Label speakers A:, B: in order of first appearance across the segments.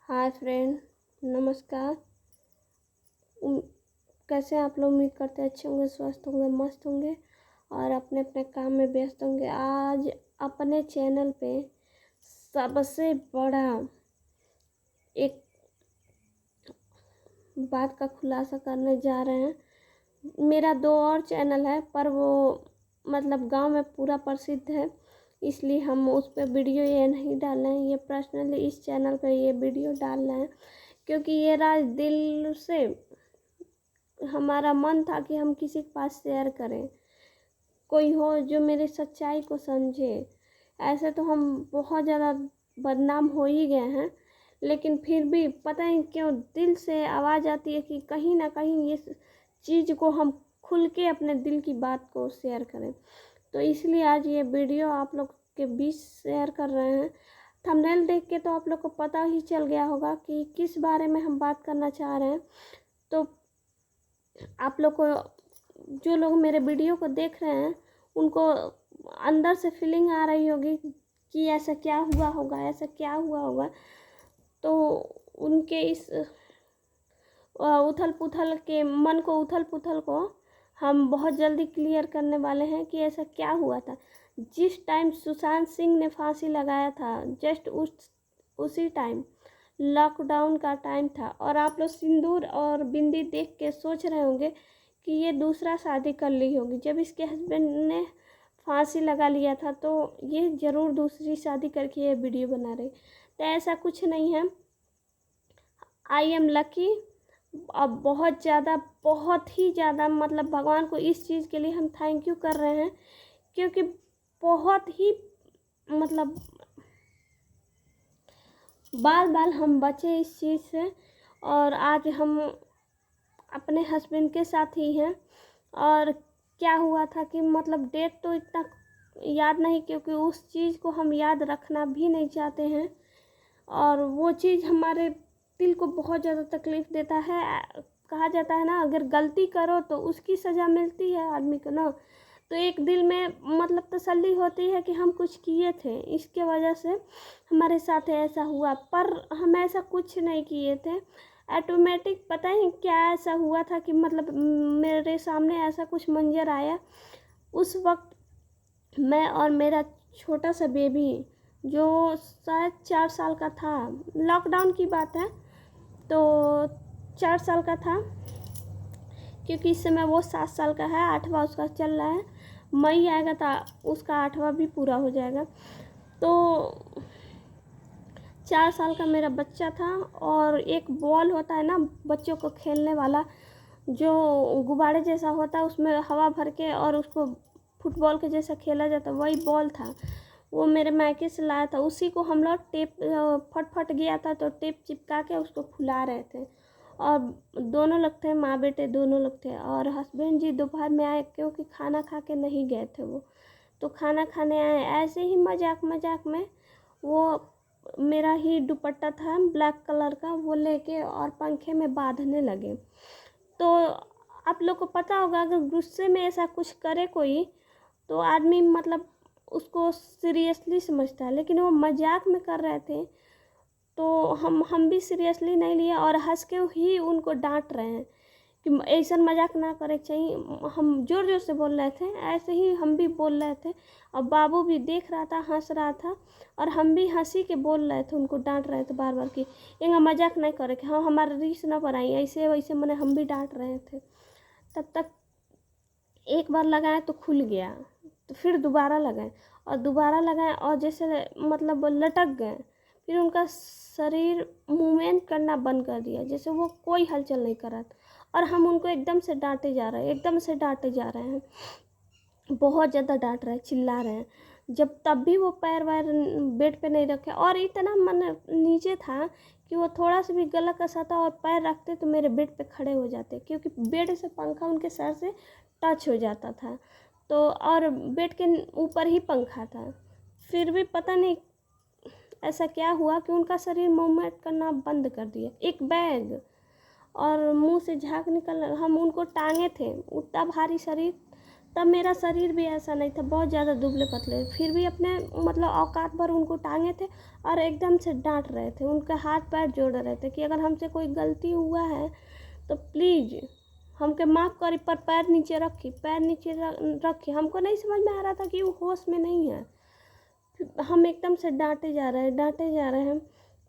A: Hi friend, नमस्कार। उम, कैसे हैं आप लोग? उम्मीद करते हैं अच्छे होंगे, स्वस्थ होंगे, मस्त होंगे और अपने अपने काम में व्यस्त होंगे। आज अपने चैनल पे सबसे बड़ा एक बात का खुलासा करने जा रहे हैं। मेरा 2 और चैनल है, पर वो मतलब गांव में पूरा प्रसिद्ध है, इसलिए हम उस पर वीडियो ये नहीं डाल रहे हैं। ये पर्सनली इस चैनल पे ये वीडियो डाल रहे हैं क्योंकि ये राज दिल से हमारा मन था कि हम किसी के पास शेयर करें, कोई हो जो मेरी सच्चाई को समझे। ऐसे तो हम बहुत ज़्यादा बदनाम हो ही गए हैं, लेकिन फिर भी पता नहीं क्यों दिल से आवाज़ आती है कि कहीं ना कहीं इस चीज़ को हम खुल के अपने दिल की बात को शेयर करें। तो इसलिए आज ये वीडियो आप लोग के बीच शेयर कर रहे हैं। थंबनेल देख के तो आप लोग को पता ही चल गया होगा कि किस बारे में हम बात करना चाह रहे हैं। तो आप लोग को, जो लोग मेरे वीडियो को देख रहे हैं, उनको अंदर से फीलिंग आ रही होगी कि ऐसा क्या हुआ होगा, ऐसा क्या हुआ होगा। तो उनके इस उथल पुथल के मन को, उथल पुथल को हम बहुत जल्दी क्लियर करने वाले हैं कि ऐसा क्या हुआ था। जिस टाइम सुशांत सिंह ने फांसी लगाया था, जस्ट उसी टाइम लॉकडाउन का टाइम था और आप लोग सिंदूर और बिंदी देख के सोच रहे होंगे कि ये दूसरा शादी कर ली होगी। जब इसके हस्बैंड ने फांसी लगा लिया था तो ये ज़रूर दूसरी शादी करके ये वीडियो बना रही। तो ऐसा कुछ नहीं है। I am lucky. अब बहुत ही ज़्यादा मतलब भगवान को इस चीज़ के लिए हम थैंक यू कर रहे हैं, क्योंकि बहुत ही मतलब बाल बाल हम बचे इस चीज़ से। और आज हम अपने हस्बैंड के साथ ही हैं। और क्या हुआ था कि मतलब डेट तो इतना याद नहीं, क्योंकि उस चीज़ को हम याद रखना भी नहीं चाहते हैं और वो चीज़ हमारे दिल को बहुत ज़्यादा तकलीफ़ देता है। कहा जाता है ना, अगर गलती करो तो उसकी सज़ा मिलती है आदमी को ना। तो एक दिल में मतलब तसल्ली होती है कि हम कुछ किए थे, इसके वजह से हमारे साथ ऐसा हुआ, पर हम ऐसा कुछ नहीं किए थे। ऑटोमेटिक पता ही क्या ऐसा हुआ था कि मतलब मेरे सामने ऐसा कुछ मंजर आया। उस वक्त मैं और मेरा छोटा सा बेबी, जो शायद 4 साल का था, लॉकडाउन की बात है, तो 4 साल का था, क्योंकि इस समय वो 7 साल का है, 8वां उसका चल रहा है। मई आएगा तो उसका 8वां भी पूरा हो जाएगा। तो 4 साल का मेरा बच्चा था और एक बॉल होता है ना बच्चों को खेलने वाला, जो गुब्बारे जैसा होता है, उसमें हवा भर के और उसको फुटबॉल के जैसा खेला जाता, वही बॉल था। वो मेरे मायके से लाया था, उसी को हम लोग टेप फट गया था तो टेप चिपका के उसको फुला रहे थे। और दोनों लोग थे, माँ बेटे दोनों लोग थे। और हस्बैंड जी दोपहर में आए, क्योंकि खाना खा के नहीं गए थे वो, तो खाना खाने आए। ऐसे ही मजाक मजाक में वो मेरा ही दुपट्टा था ब्लैक कलर का, वो लेके और पंखे में बांधने लगे। तो आप लोग को पता होगा, अगर गुस्से में ऐसा कुछ करे कोई तो आदमी मतलब उसको सीरियसली समझता है, लेकिन वो मजाक में कर रहे थे तो हम भी सीरियसली नहीं लिए और हंस के ही उनको डांट रहे हैं कि ऐसा मजाक ना करे चाहिए। हम जोर जोर से बोल रहे थे, ऐसे ही हम भी बोल रहे थे और बाबू भी देख रहा था, हंस रहा था और हम भी हंसी के बोल रहे थे, उनको डांट रहे थे बार बार कि ये मजाक नहीं करे कि हाँ हमारे रीस ना बनाई, ऐसे वैसे मैंने हम भी डांट रहे थे। तब तक एक बार लगाए तो खुल गया, तो फिर दोबारा लगाए और दोबारा लगाए और जैसे मतलब लटक गए। फिर उनका शरीर मूवमेंट करना बंद कर दिया, जैसे वो कोई हलचल नहीं कर रहा था। और हम उनको एकदम से डांटे जा रहे हैं, एकदम से डांटे जा रहे हैं, बहुत ज़्यादा डांट रहे हैं, चिल्ला रहे हैं। जब तब भी वो पैर वैर बेड पे नहीं रखे और इतना मन नीचे था कि वो थोड़ा सा भी गला कसता और पैर रखते तो मेरे बेड पे खड़े हो जाते, क्योंकि बेड से पंखा उनके सर से टच हो जाता था। तो और बेड के ऊपर ही पंखा था, फिर भी पता नहीं ऐसा क्या हुआ कि उनका शरीर मूवमेंट करना बंद कर दिया। एक बैग और मुंह से झाग निकल, हम उनको टांगे थे, उतना भारी शरीर तब मेरा शरीर भी ऐसा नहीं था, बहुत ज़्यादा दुबले पतले, फिर भी अपने मतलब औकात पर उनको टांगे थे और एकदम से डांट रहे थे, उनके हाथ पैर जोड़ रहे थे कि अगर हमसे कोई गलती हुआ है तो प्लीज़ हमके माफ़ करी, पर पैर नीचे रखी, पैर नीचे रखी। हमको नहीं समझ में आ रहा था कि वो होश में नहीं है। हम एकदम से डांटे जा रहे हैं,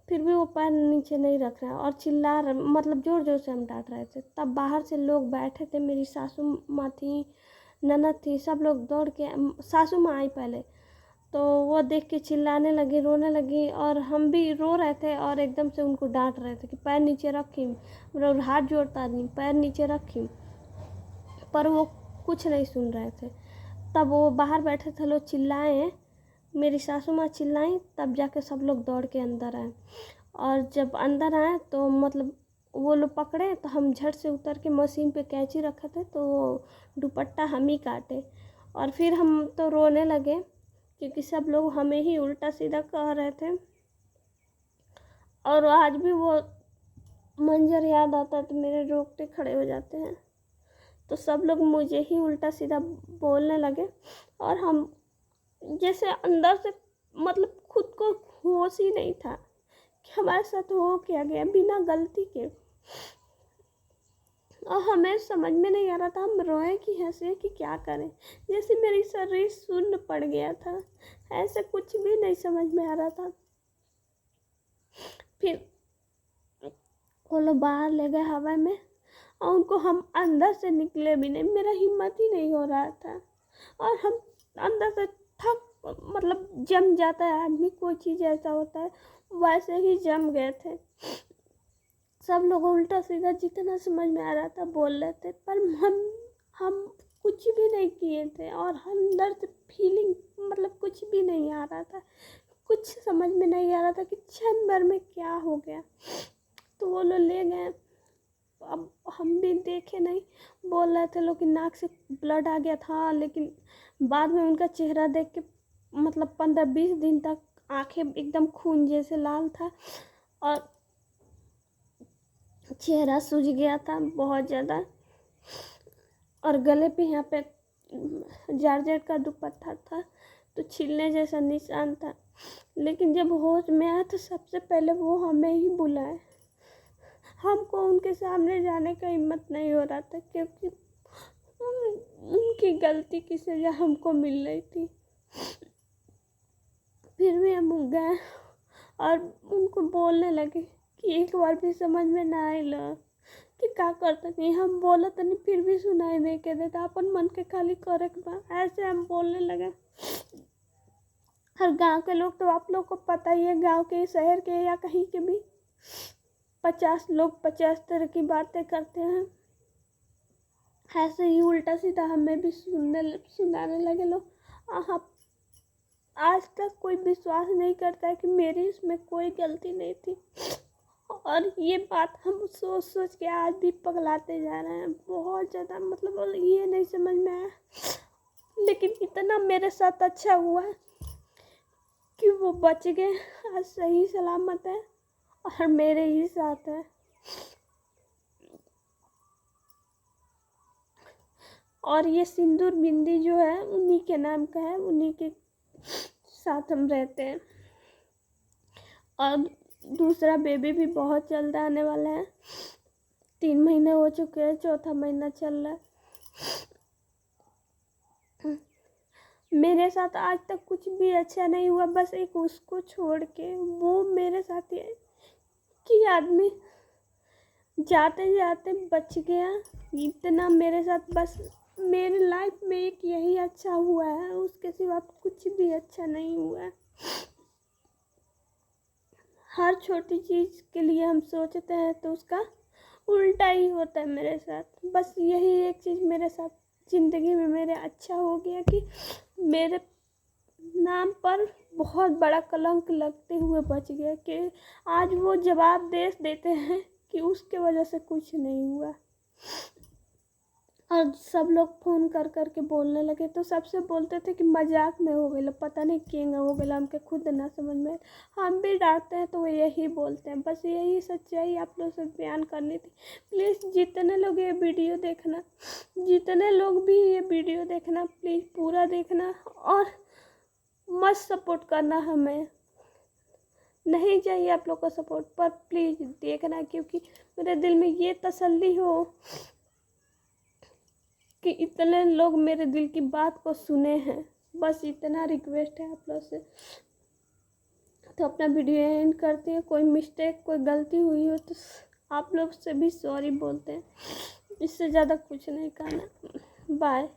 A: फिर भी वो पैर नीचे नहीं रख रहा है और चिल्ला रहे, मतलब ज़ोर ज़ोर से हम डांट रहे थे। तब बाहर से लोग बैठे थे, मेरी सासू माँ थी, ननद थी, सब लोग दौड़ के, सासू माँ आई पहले, तो वो देख के चिल्लाने लगी, रोने लगी, और हम भी रो रहे थे और एकदम से उनको डांट रहे थे कि पैर नीचे रखी, मतलब हाथ जोड़ता नहीं, पैर नीचे रखी, पर वो कुछ नहीं सुन रहे थे। तब वो बाहर बैठे थे लोग चिल्लाए, मेरी सासू माँ चिल्लाई, तब जाके सब लोग दौड़ के अंदर आए। और जब अंदर आए तो मतलब वो लोग पकड़े, तो हम झट से उतर के मशीन पे कैंची रखे थे, तो दुपट्टा हम ही काटे। और फिर हम तो रोने लगे क्योंकि सब लोग हमें ही उल्टा सीधा कह रहे थे। और आज भी वो मंजर याद आता है तो मेरे रोंगटे खड़े हो जाते हैं। तो सब लोग मुझे ही उल्टा सीधा बोलने लगे, और हम जैसे अंदर से मतलब खुद को होश ही नहीं था कि हमारे साथ हो क्या गया बिना गलती के। और हमें समझ में नहीं आ रहा था हम रोएं कि हंसे कि क्या करें, जैसे मेरी शरीर शून्य पड़ गया था, ऐसे कुछ भी नहीं समझ में आ रहा था। फिर वो लोग बाहर ले गए हवा में, और उनको हम अंदर से निकले भी नहीं, मेरा हिम्मत ही नहीं हो रहा था। और हम अंदर से थक, मतलब जम जाता है आदमी, कोई चीज़ ऐसा होता है, वैसे ही जम गए थे। सब लोग उल्टा सीधा जितना समझ में आ रहा था बोल रहे थे, पर हम कुछ भी नहीं किए थे, और अंदर से फीलिंग मतलब कुछ भी नहीं आ रहा था, कुछ समझ में नहीं आ रहा था कि क्षण भर में क्या हो गया। तो वो लोग ले गए, अब हम भी देखे नहीं, बोल रहे थे लोग कि नाक से ब्लड आ गया था, लेकिन बाद में उनका चेहरा देख के मतलब 15-20 दिन तक आंखें एकदम खून जैसे लाल था, और चेहरा सूज गया था बहुत ज़्यादा, और गले पे यहाँ पे जारजेट का दुपट्टा था तो छिलने जैसा निशान था। लेकिन जब होश में आया तो सबसे पहले वो हमें ही बुलाए। हमको उनके सामने जाने का हिम्मत नहीं हो रहा था, क्योंकि उनकी गलती की सज़ा हमको मिल रही थी। फिर भी हम गए और उनको बोलने लगे कि एक बार भी समझ में ना आइल कि का करता नहीं, हम बोला तो नहीं फिर भी सुनाई नहीं के देता, अपन मन के खाली करे के बा, ऐसे हम बोलने लगे। हर गांव के लोग तो आप लोग को पता ही है, गांव के शहर के या कहीं के भी 50 लोग 50 तरह की बातें करते हैं। ऐसे ही उल्टा सीधा हमें भी सुनाने लगे लोग। आज तक कोई विश्वास नहीं करता है कि मेरी इसमें कोई गलती नहीं थी, और ये बात हम सोच सोच के आज भी पगलाते जा रहे हैं बहुत ज़्यादा। मतलब ये नहीं समझ में आया, लेकिन इतना मेरे साथ अच्छा हुआ कि वो बच गए, आज सही सलामत है और मेरे ही साथ है। और ये सिंदूर बिंदी जो है उन्हीं के नाम का है, उन्हीं के साथ हम रहते हैं। और दूसरा बेबी भी बहुत जल्द आने वाला है, 3 महीने हो चुके हैं, 4था महीना चल रहा है। मेरे साथ आज तक कुछ भी अच्छा नहीं हुआ, बस एक उसको छोड़ के, वो मेरे साथ ही कि आदमी जाते जाते बच गया, इतना मेरे साथ। बस मेरे लाइफ में एक यही अच्छा हुआ है, उसके सिवा कुछ भी अच्छा नहीं हुआ है। हर छोटी चीज़ के लिए हम सोचते हैं तो उसका उल्टा ही होता है मेरे साथ। बस यही एक चीज़ मेरे साथ ज़िंदगी में मेरे अच्छा हो गया कि मेरे नाम पर बहुत बड़ा कलंक लगते हुए बच गया, कि आज वो जवाब देते हैं कि उसके वजह से कुछ नहीं हुआ। और सब लोग फ़ोन कर कर के बोलने लगे। तो सबसे बोलते थे कि मजाक में हो गइल, पता नहीं क्यों हो गइल, हमके खुद ना समझ में। हम भी डांटते हैं तो वो यही बोलते हैं। बस यही सच्चाई आप लोग से बयान करनी थी। प्लीज़ जितने लोग ये वीडियो देखना, जितने लोग भी ये वीडियो देखना, प्लीज़ पूरा देखना और मत सपोर्ट करना हमें। नहीं चाहिए आप लोग का सपोर्ट, पर प्लीज़ देखना, क्योंकि मेरे दिल में ये तसल्ली हो कि इतने लोग मेरे दिल की बात को सुने हैं। बस इतना रिक्वेस्ट है आप लोग से। तो अपना वीडियो एंड करते हैं। कोई मिस्टेक, कोई गलती हुई हो तो आप लोग से भी सॉरी बोलते हैं। इससे ज़्यादा कुछ नहीं कहना। बाय।